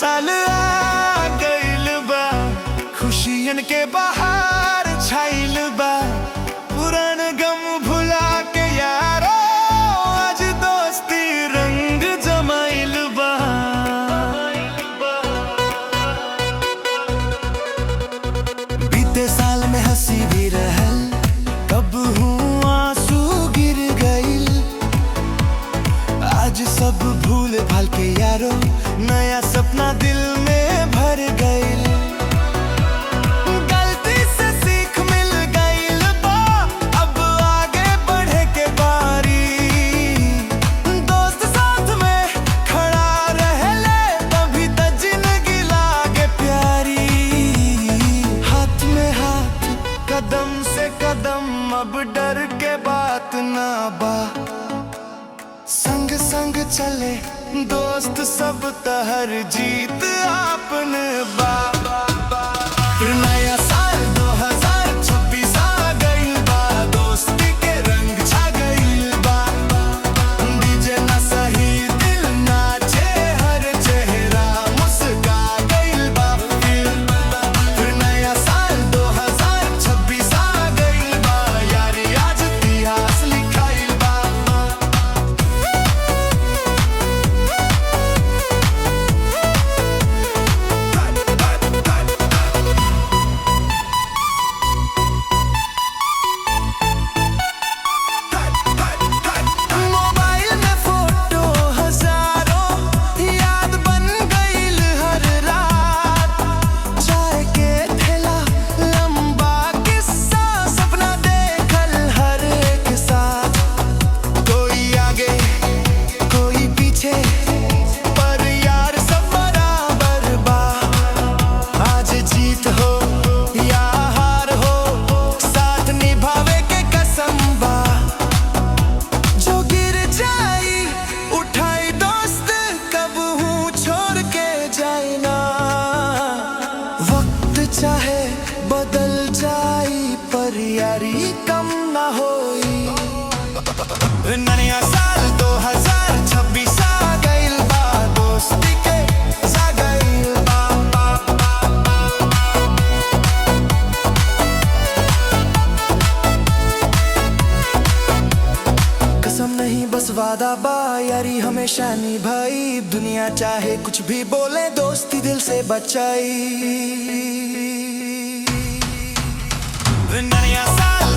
साल आ गइल बा, खुशियन के बहार छाइल बा। पुरान गम भुला के यारो आज दोस्ती रंग जमाइल बा। बीते साल में हंसी भी रहल, कब हूँ आंसू गिर गइल। आज सब भूल भाल के यारो नया सपना दिल में भर गइल। गलती से सीख मिल गइल बा, अब आगे बढ़े के बारी। दोस्त साथ में खड़ा रहले, तभी त जिंदगी लागे प्यारी। हाथ में हाथ, कदम से कदम, अब डर के बात ना बा। संग संग चले दोस्त सब, तहर जीत आपने बा। फिर नया साल 2026 आ गइल बा, दोस्ती के रंग छा गइल बा। डीजे ना सही दिल नाचे, हर चेहरा मुस्का गइल बा। फिर नया साल 2026 आ गइल बा, यारी आज इतिहास लिखाइल बा। चाहे बदल जाई, पर यारी कम ना होई। नया साल 2026 आ गइल बा, दोस्ती के जा गइल बा। कसम नहीं बस वादा बा, यारी हमेशा निभाई। दुनिया चाहे कुछ भी बोले, दोस्ती दिल से बचाई। नया साल